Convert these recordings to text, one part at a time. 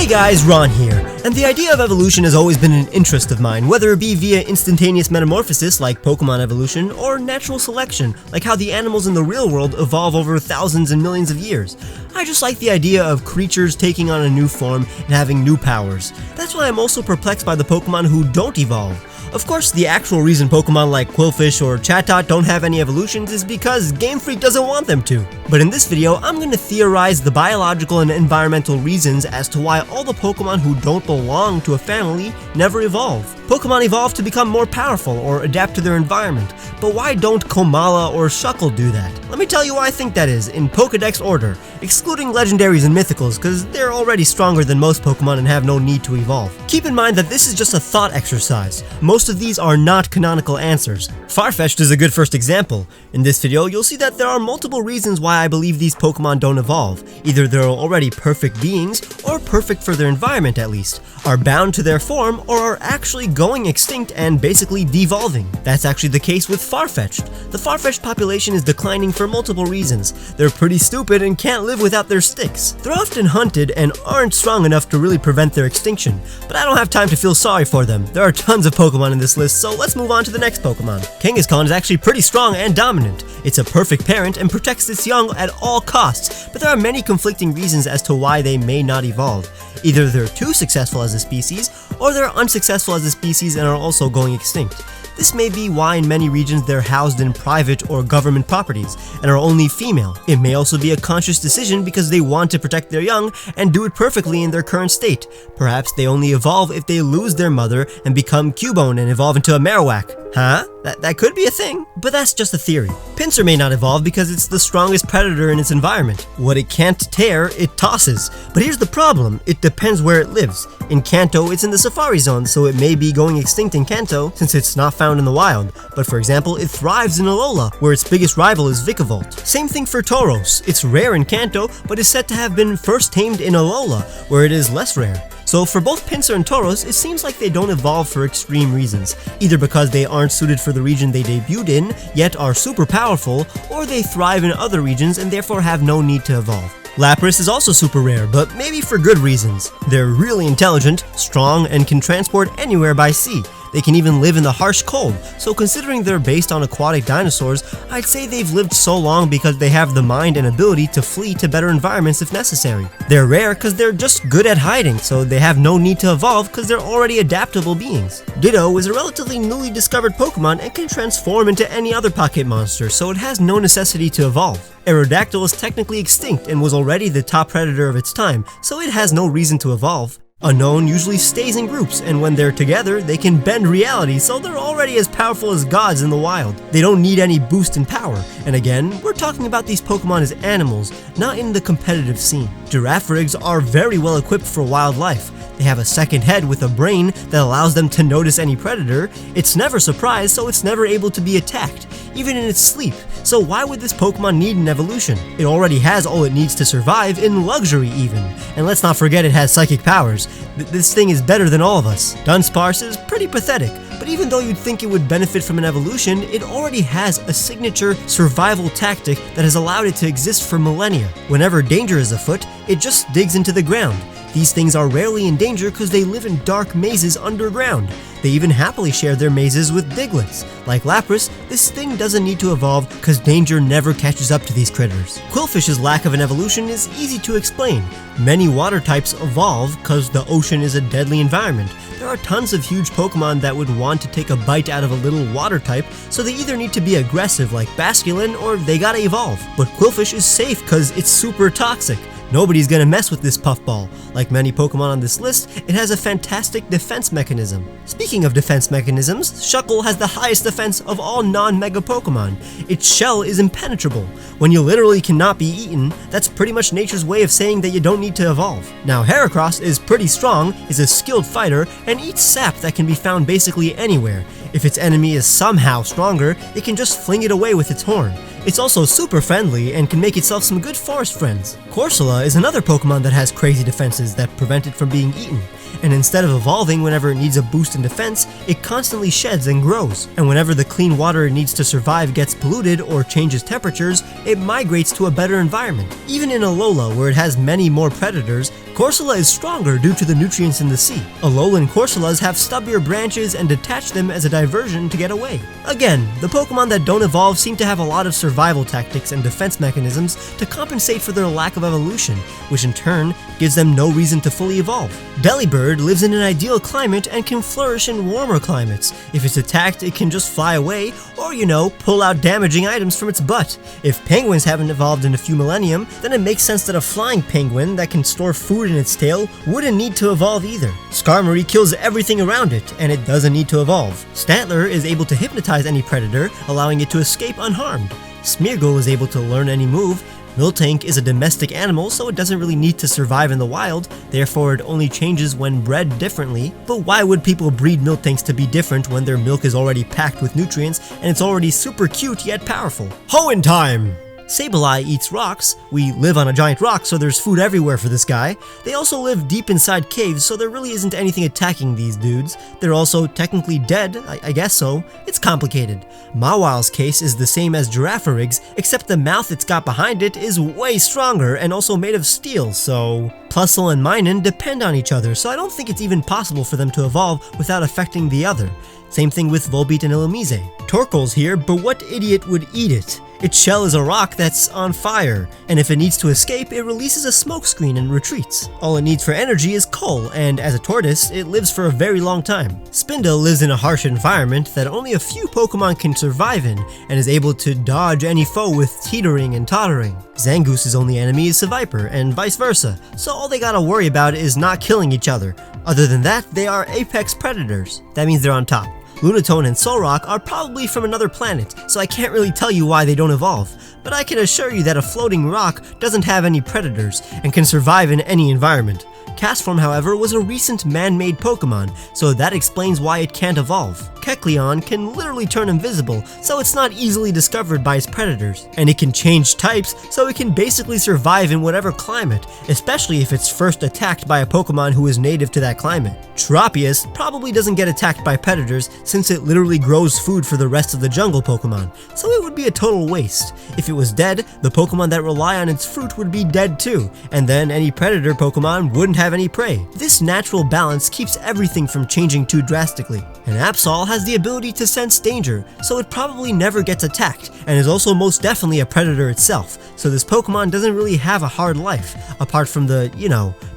guys, Ron here, and the idea of evolution has always been an interest of mine, whether it be via instantaneous metamorphosis like Pokemon evolution, or natural selection, like how the animals in the real world evolve over thousands and millions of years. I just like the idea of creatures taking on a new form and having new powers. That's why I'm also perplexed by the Pokemon who don't evolve. Of course, the actual reason Pokemon like Qwilfish or Chatot don't have any evolutions is because Game Freak doesn't want them to. But in this video, I'm going to theorize the biological and environmental reasons as to why all the Pokemon who don't belong to a family never evolve. Pokemon evolve to become more powerful or adapt to their environment, but why don't Komala or Shuckle do that? Let me tell you why I think that is, in Pokedex order, excluding legendaries and mythicals, because they're already stronger than most Pokemon and have no need to evolve. Keep in mind that this is just a thought exercise. Most of these are not canonical answers. Farfetch'd is a good first example. In this video, you'll see that there are multiple reasons why I believe these Pokemon don't evolve. Either they're already perfect beings, or perfect for their environment at least, are bound to their form, or are actually going extinct and basically devolving. That's actually the case with Farfetch'd. The Farfetch'd population is declining for multiple reasons. They're pretty stupid and can't live without their sticks. They're often hunted and aren't strong enough to really prevent their extinction, but I don't have time to feel sorry for them. There are tons of Pokemon in this list, so let's move on to the next Pokemon. Kangaskhan is actually pretty strong and dominant. It's a perfect parent and protects its young at all costs, but there are many conflicting reasons as to why they may not evolve. Either they're too successful as a species, or they're unsuccessful as a species and are also going extinct. This may be why in many regions they're housed in private or government properties and are only female. It may also be a conscious decision because they want to protect their young and do it perfectly in their current state. Perhaps they only evolve if they lose their mother and become Cubone and evolve into a Marowak. Huh? That could be a thing, but that's just a theory. Pinsir may not evolve because it's the strongest predator in its environment. What it can't tear, it tosses. But here's the problem, it depends where it lives. In Kanto, it's in the Safari Zone, so it may be going extinct in Kanto since it's not found in the wild. But for example, it thrives in Alola, where its biggest rival is Vikavolt. Same thing for Tauros. It's rare in Kanto, but is said to have been first tamed in Alola, where it is less rare. So for both Pinsir and Tauros, it seems like they don't evolve for extreme reasons, either because they aren't suited for the region they debuted in, yet are super powerful, or they thrive in other regions and therefore have no need to evolve. Lapras is also super rare, but maybe for good reasons. They're really intelligent, strong, and can transport anywhere by sea. They can even live in the harsh cold, so considering they're based on aquatic dinosaurs, I'd say they've lived so long because they have the mind and ability to flee to better environments if necessary. They're rare because they're just good at hiding, so they have no need to evolve because they're already adaptable beings. Ditto is a relatively newly discovered Pokemon and can transform into any other pocket monster, so it has no necessity to evolve. Aerodactyl is technically extinct and was already the top predator of its time, so it has no reason to evolve. Unknown usually stays in groups, and when they're together, they can bend reality, so they're already as powerful as gods in the wild. They don't need any boost in power, and again, we're talking about these Pokemon as animals, not in the competitive scene. Giraffarigs are very well equipped for wildlife. They have a second head with a brain that allows them to notice any predator. It's never surprised, so it's never able to be attacked, even in its sleep. So why would this Pokemon need an evolution? It already has all it needs to survive, in luxury even. And let's not forget it has psychic powers. This thing is better than all of us. Dunsparce is pretty pathetic, but even though you'd think it would benefit from an evolution, it already has a signature survival tactic that has allowed it to exist for millennia. Whenever danger is afoot, it just digs into the ground. These things are rarely in danger because they live in dark mazes underground. They even happily share their mazes with Digletts. Like Lapras, this thing doesn't need to evolve because danger never catches up to these critters. Qwilfish's lack of an evolution is easy to explain. Many water types evolve because the ocean is a deadly environment. There are tons of huge Pokemon that would want to take a bite out of a little water type, so they either need to be aggressive like Basculin or they gotta evolve. But Qwilfish is safe because it's super toxic. Nobody's gonna mess with this puffball. Like many Pokemon on this list, it has a fantastic defense mechanism. Speaking of defense mechanisms, Shuckle has the highest defense of all non-Mega Pokemon. Its shell is impenetrable. When you literally cannot be eaten, that's pretty much nature's way of saying that you don't need to evolve. Now Heracross is pretty strong, is a skilled fighter, and eats sap that can be found basically anywhere. If its enemy is somehow stronger, it can just fling it away with its horn. It's also super friendly and can make itself some good forest friends. Corsola is another Pokemon that has crazy defenses that prevent it from being eaten. and instead of evolving whenever it needs a boost in defense, it constantly sheds and grows. And whenever the clean water it needs to survive gets polluted or changes temperatures, it migrates to a better environment. Even in Alola, where it has many more predators, Corsola is stronger due to the nutrients in the sea. Alolan Corsolas have stubbier branches and detach them as a diversion to get away. Again, the Pokemon that don't evolve seem to have a lot of survival tactics and defense mechanisms to compensate for their lack of evolution, which in turn gives them no reason to fully evolve. Delibird lives in an ideal climate and can flourish in warmer climates. If it's attacked, it can just fly away, or pull out damaging items from its butt. If penguins haven't evolved in a few millennium, then it makes sense that a flying penguin that can store food in its tail wouldn't need to evolve either. Skarmory kills everything around it, and it doesn't need to evolve. Stantler is able to hypnotize any predator, allowing it to escape unharmed. Smeargle is able to learn any move. Miltank is a domestic animal, so it doesn't really need to survive in the wild, therefore it only changes when bred differently. But why would people breed Miltanks to be different when their milk is already packed with nutrients and it's already super cute yet powerful? Hoenn time! Sableye eats rocks. We live on a giant rock, so there's food everywhere for this guy. They also live deep inside caves, so there really isn't anything attacking these dudes. They're also technically dead, I guess so. It's complicated. Mawile's case is the same as Girafarig's, except the mouth it's got behind it is way stronger and also made of steel, so... Plusle and Minun depend on each other, so I don't think it's even possible for them to evolve without affecting the other. Same thing with Volbeat and Illumise. Torkoal's here, but what idiot would eat it? Its shell is a rock that's on fire, and if it needs to escape, it releases a smokescreen and retreats. All it needs for energy is coal, and as a tortoise, it lives for a very long time. Spindle lives in a harsh environment that only a few Pokemon can survive in, and is able to dodge any foe with teetering and tottering. Zangoose's only enemy is Seviper, and vice versa, so all they gotta worry about is not killing each other. Other than that, they are apex predators. That means they're on top. Lunatone and Zoroark are probably from another planet, so I can't really tell you why they don't evolve, but I can assure you that a floating rock doesn't have any predators and can survive in any environment. Castform, however, was a recent man-made Pokemon, so that explains why it can't evolve. Kecleon can literally turn invisible, so it's not easily discovered by its predators. And it can change types, so it can basically survive in whatever climate, especially if it's first attacked by a Pokemon who is native to that climate. Tropius probably doesn't get attacked by predators since it literally grows food for the rest of the jungle Pokemon, so it would be a total waste. If it was dead, the Pokemon that rely on its fruit would be dead too, and then any predator Pokemon wouldn't have any prey. This natural balance keeps everything from changing too drastically. And Absol has the ability to sense danger, so it probably never gets attacked, and is also most definitely a predator itself, so this Pokemon doesn't really have a hard life, apart from the,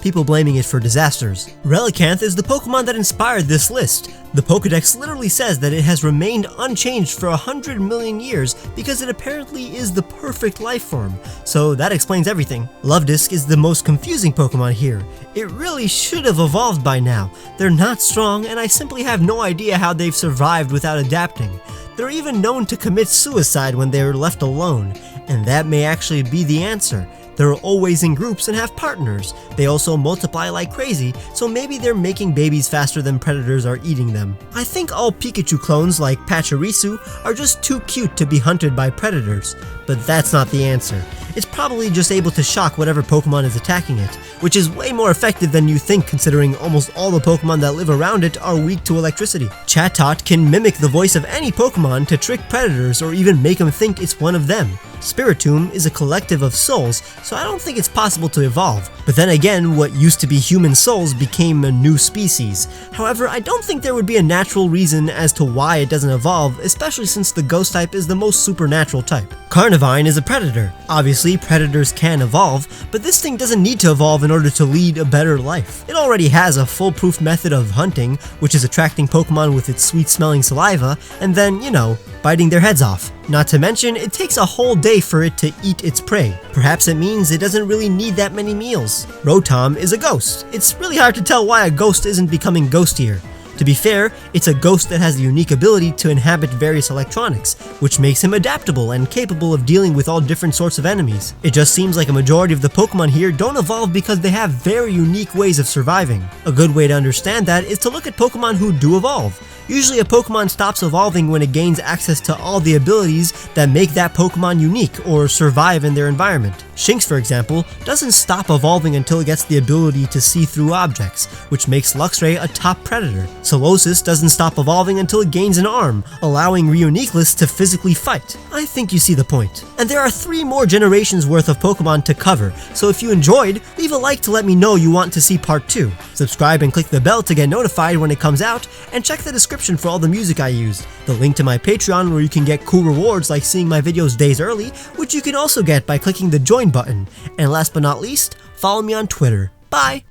people blaming it for disasters. Relicanth is the Pokemon that inspired this list. The Pokedex literally says that it has remained unchanged for 100 million years because it apparently is the perfect life form, so that explains everything. Luvdisc is the most confusing Pokemon here. It really should have evolved by now. They're not strong, and I simply have no idea how they've survived without adapting. They're even known to commit suicide when they are left alone, and that may actually be the answer. They're always in groups and have partners. They also multiply like crazy, so maybe they're making babies faster than predators are eating them. I think all Pikachu clones like Pachirisu are just too cute to be hunted by predators, but that's not the answer. It's probably just able to shock whatever Pokemon is attacking it, which is way more effective than you think considering almost all the Pokemon that live around it are weak to electricity. Chatot can mimic the voice of any Pokemon to trick predators or even make them think it's one of them. Spiritomb is a collective of souls, so I don't think it's possible to evolve. But then again, what used to be human souls became a new species. However, I don't think there would be a natural reason as to why it doesn't evolve, especially since the ghost type is the most supernatural type. Carnivine is a predator. Obviously, predators can evolve, but this thing doesn't need to evolve in order to lead a better life. It already has a foolproof method of hunting, which is attracting Pokemon with its sweet-smelling saliva, and then, biting their heads off. Not to mention, it takes a whole day for it to eat its prey. Perhaps it means it doesn't really need that many meals. Rotom is a ghost. It's really hard to tell why a ghost isn't becoming ghostier. To be fair, it's a ghost that has the unique ability to inhabit various electronics, which makes him adaptable and capable of dealing with all different sorts of enemies. It just seems like a majority of the Pokemon here don't evolve because they have very unique ways of surviving. A good way to understand that is to look at Pokemon who do evolve. Usually a Pokemon stops evolving when it gains access to all the abilities that make that Pokemon unique or survive in their environment. Shinx, for example, doesn't stop evolving until it gets the ability to see through objects, which makes Luxray a top predator. Solosis doesn't stop evolving until it gains an arm, allowing Reuniclus to physically fight. I think you see the point. And there are 3 more generations worth of Pokemon to cover, so if you enjoyed, leave a like to let me know you want to see part 2. Subscribe and click the bell to get notified when it comes out, and check the description for all the music I used, the link to my Patreon where you can get cool rewards like seeing my videos days early, which you can also get by clicking the join button, and last but not least, follow me on Twitter. Bye!